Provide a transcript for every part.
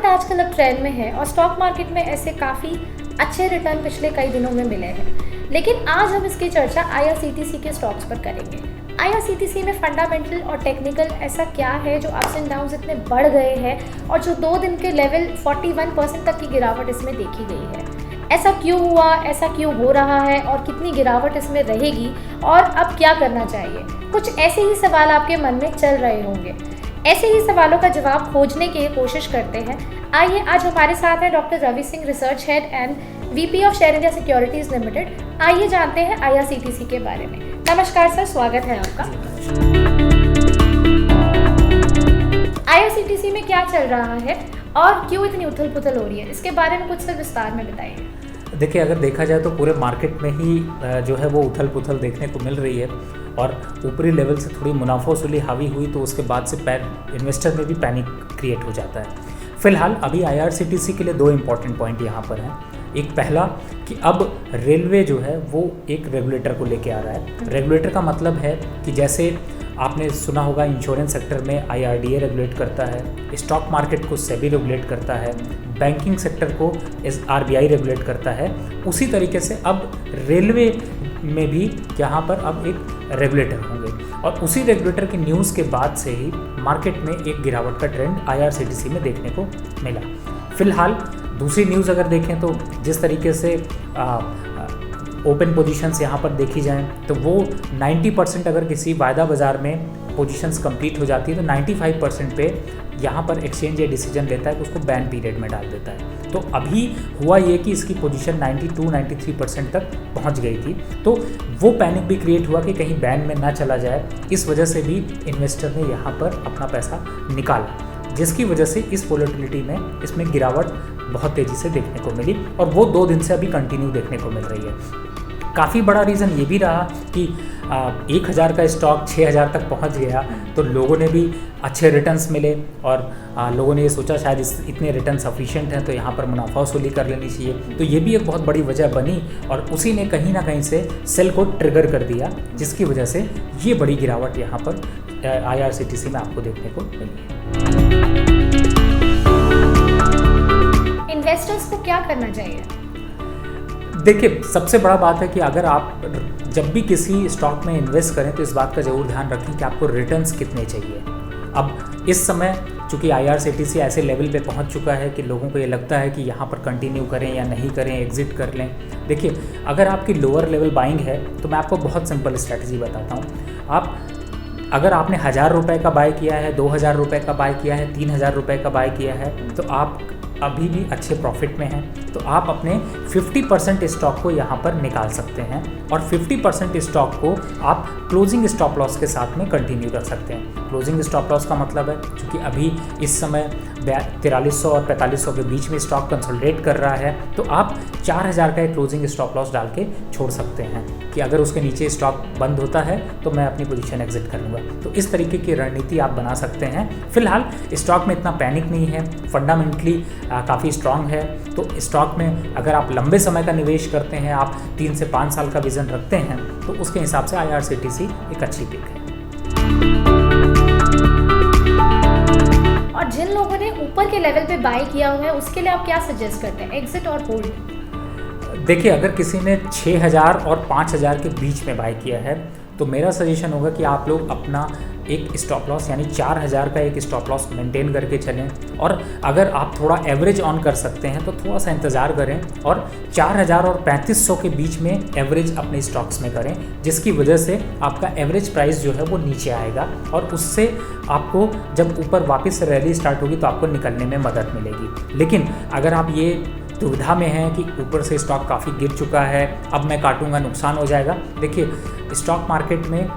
Market आजकल अब trend में है और स्टॉक मार्केट में ऐसे काफ़ी अच्छे रिटर्न पिछले कई दिनों में मिले हैं। लेकिन आज हम इसकी चर्चा IRCTC के स्टॉक्स पर करेंगे। IRCTC में फंडामेंटल और टेक्निकल ऐसा क्या है जो अप्स एंड डाउन्स इतने बढ़ गए हैं और जो 2 दिन के लेवल 41% तक की गिरावट इसमें देखी गई है। ऐसा क्यों हुआ, ऐसा क्यों हो रहा है और कितनी गिरावट इसमें रहेगी और अब क्या करना चाहिए? कुछ ऐसे ही सवाल आपके मन में चल रहे होंगे। ऐसे ही सवालों का जवाब खोजने की कोशिश करते हैं। आइए, आज हमारे साथ हैं doctor Ravi Singh, research head and VP of share India securities limited. आइए जानते हैं IRCTC के बारे में। नमस्कार सर, स्वागत है आपका। IRCTC में क्या चल रहा है और क्यों इतनी उथल पुथल हो रही है, इसके बारे में कुछ सर विस्तार में बताइए। देखिए, अगर देखा जाए तो पूरे मार्केट में ही जो है वो उथल पुथल देखने को मिल रही है और ऊपरी लेवल से थोड़ी मुनाफा वसूली हावी हुई तो उसके बाद से इन्वेस्टर में भी पैनिक क्रिएट हो जाता है। फिलहाल अभी IRCTC के लिए 2 इम्पॉर्टेंट पॉइंट यहाँ पर हैं। एक पहला कि अब रेलवे जो है वो एक रेगुलेटर को लेके आ रहा है। रेगुलेटर का मतलब है कि जैसे आपने सुना होगा इंश्योरेंस सेक्टर में IRDA रेगुलेट करता है, स्टॉक मार्केट को सेबी रेगुलेट करता है, बैंकिंग सेक्टर को RBI रेगुलेट करता है, उसी तरीके से अब रेलवे में भी यहाँ पर अब एक रेगुलेटर होंगे और उसी रेगुलेटर की न्यूज़ के बाद से ही मार्केट में एक गिरावट का ट्रेंड IRCTC में देखने को मिला। फिलहाल दूसरी न्यूज़ अगर देखें तो जिस तरीके से ओपन पोजीशंस यहाँ पर देखी जाएं तो वो 90% अगर किसी वायदा बाज़ार में पोजीशंस कंप्लीट हो जाती है तो 95% पे यहाँ पर एक्सचेंज ये डिसीजन लेता है कि उसको बैन पीरियड में डाल देता है। तो अभी हुआ ये कि इसकी पोजीशन 92-93% तक पहुँच गई थी, तो वो पैनिक भी क्रिएट हुआ कि कहीं बैन में ना चला जाए। इस वजह से भी इन्वेस्टर ने यहाँ पर अपना पैसा निकाला, जिसकी वजह से इस वोलेटिलिटी में इसमें गिरावट बहुत तेज़ी से देखने को मिली और वो 2 दिन से अभी कंटिन्यू देखने को मिल रही है। काफ़ी बड़ा रीज़न ये भी रहा कि 1000 का स्टॉक 6000 तक पहुंच गया तो लोगों ने भी अच्छे रिटर्न्स मिले और लोगों ने ये सोचा शायद इतने रिटर्न सफिशिएंट हैं तो यहाँ पर मुनाफा वसूली कर लेनी चाहिए। तो ये भी एक बहुत बड़ी वजह बनी और उसी ने कहीं ना कहीं से सेल को ट्रिगर कर दिया, जिसकी वजह से ये बड़ी गिरावट यहाँ पर IRCTC में आपको देखने को मिली। इन्वेस्टर्स को क्या करना चाहिए? देखिए, सबसे बड़ा बात है कि अगर आप जब भी किसी स्टॉक में इन्वेस्ट करें तो इस बात का ज़रूर ध्यान रखें कि आपको रिटर्न्स कितने चाहिए। अब इस समय चूँकि IRCTC ऐसे लेवल पे पहुंच चुका है कि लोगों को ये लगता है कि यहाँ पर कंटिन्यू करें या नहीं करें, एग्जिट कर लें। देखिए, अगर आपकी लोअर लेवल बाइंग है तो मैं आपको बहुत सिंपल स्ट्रैटेजी बताता हूँ। अगर आपने 1000 रुपये का बाय किया है, 2000 रुपये का बाय किया है, 3000 रुपये का बाय किया है तो आप अभी भी अच्छे प्रॉफिट में हैं, तो आप अपने 50% स्टॉक को यहाँ पर निकाल सकते हैं और 50% स्टॉक को आप क्लोजिंग स्टॉप लॉस के साथ में कंटिन्यू कर सकते हैं। क्लोजिंग स्टॉप लॉस का मतलब है क्योंकि अभी इस समय 4300 और 4500 के बीच में स्टॉक कंसोलिडेट कर रहा है तो आप 4000 का एक क्लोजिंग स्टॉप लॉस डाल के छोड़ सकते हैं कि अगर उसके नीचे स्टॉक बंद होता है तो मैं अपनी पोजीशन एग्जिट कर लूँगा। तो इस तरीके की रणनीति आप बना सकते हैं। फिलहाल स्टॉक में इतना पैनिक नहीं है, फंडामेंटली काफ़ी स्ट्रांग है। तो स्टॉक में अगर आप लंबे समय का निवेश करते हैं, आप 3 से 5 साल का विजन रखते हैं तो उसके हिसाब से IRCTC एक अच्छी पिक है। और जिन लोगों ने ऊपर के लेवल पे बाय किया हुआ है उसके लिए आप क्या सजेस्ट करते हैं, एग्जिट और होल्ड? देखिए, अगर किसी ने 6000 और 5000 के बीच में बाय किया है तो मेरा सजेशन होगा कि आप लोग अपना एक स्टॉप लॉस यानी 4000 का एक स्टॉप लॉस मेंटेन करके चलें और अगर आप थोड़ा एवरेज ऑन कर सकते हैं तो थोड़ा सा इंतज़ार करें और 4000 और 3500 के बीच में एवरेज अपने स्टॉक्स में करें, जिसकी वजह से आपका एवरेज प्राइस जो है वो नीचे आएगा और उससे आपको जब ऊपर वापस से रैली स्टार्ट होगी तो आपको निकलने में मदद मिलेगी। लेकिन अगर आप ये दुविधा में हैं कि ऊपर से स्टॉक काफ़ी गिर चुका है, अब मैं काटूंगा नुकसान हो जाएगा, देखिए स्टॉक मार्केट में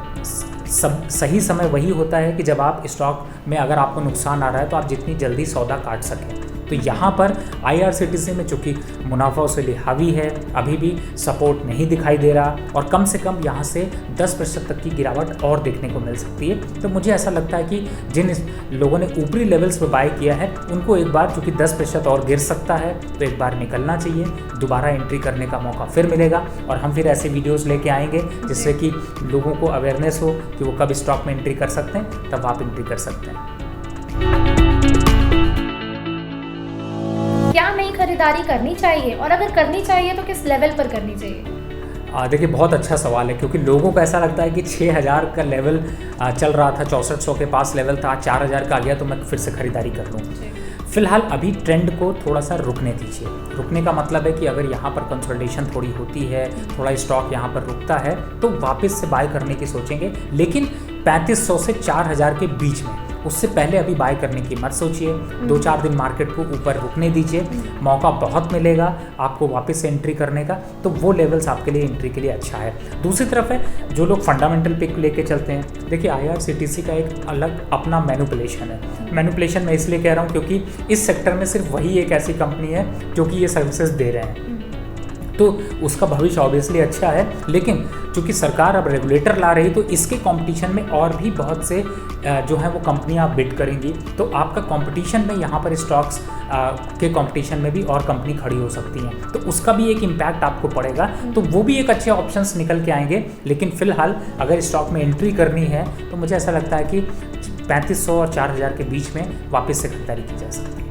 सही समय वही होता है कि जब आप स्टॉक में अगर आपको नुकसान आ रहा है तो आप जितनी जल्दी सौदा काट सकें। तो यहाँ पर IRCTC में चूँकि मुनाफा वसूली हावी है, अभी भी सपोर्ट नहीं दिखाई दे रहा और कम से कम यहाँ से 10% तक की गिरावट और देखने को मिल सकती है। तो मुझे ऐसा लगता है कि जिन लोगों ने ऊपरी लेवल्स पर बाय किया है उनको एक बार, चूँकि 10% और गिर सकता है तो एक बार निकलना चाहिए, दोबारा एंट्री करने का मौका फिर मिलेगा और हम फिर ऐसे वीडियोस लेके आएंगे जिससे कि लोगों को अवेयरनेस हो कि वो कब स्टॉक में एंट्री कर सकते हैं, तब आप एंट्री कर सकते हैं। क्या नई खरीदारी करनी चाहिए, और अगर करनी चाहिए तो किस लेवल पर करनी चाहिए? देखिए, बहुत अच्छा सवाल है, क्योंकि लोगों को ऐसा लगता है कि 6000 का लेवल चल रहा था, 6400 के पास लेवल था, 4000 का आ गया तो मैं फिर से खरीदारी कर लूँ। फिलहाल अभी ट्रेंड को थोड़ा सा रुकने दीजिए। रुकने का मतलब है कि अगर यहाँ पर कंसोलिडेशन थोड़ी होती है, थोड़ा स्टॉक यहाँ पर रुकता है, तो वापस से बाय करने की सोचेंगे, लेकिन 3500 से 4000 के बीच में। उससे पहले अभी बाय करने की मत सोचिए। 2-4 दिन मार्केट को ऊपर रुकने दीजिए, मौका बहुत मिलेगा आपको वापस से एंट्री करने का, तो वो लेवल्स आपके लिए एंट्री के लिए अच्छा है। दूसरी तरफ है जो लोग फंडामेंटल पिक लेके चलते हैं, देखिए IRCTC का एक अलग अपना मैनिपुलेशन है। मैनिपुलेशन मैं इसलिए कह रहा हूँ क्योंकि इस सेक्टर में सिर्फ वही एक ऐसी कंपनी है जो कि ये सर्विसेज दे रहे हैं, तो उसका भविष्य ऑब्वियसली अच्छा है। लेकिन चूंकि सरकार अब रेगुलेटर ला रही, तो इसके कंपटीशन में और भी बहुत से जो है वो कंपनियां बिड करेंगी, तो आपका कंपटीशन में यहाँ पर स्टॉक्स के कंपटीशन में भी और कंपनी खड़ी हो सकती हैं, तो उसका भी एक इम्पैक्ट आपको पड़ेगा। तो वो भी एक अच्छे ऑप्शंस निकल के आएंगे। लेकिन फिलहाल अगर स्टॉक में एंट्री करनी है तो मुझे ऐसा लगता है कि 3500 और 4000 के बीच में वापस से खरीदारी की जा सकती है।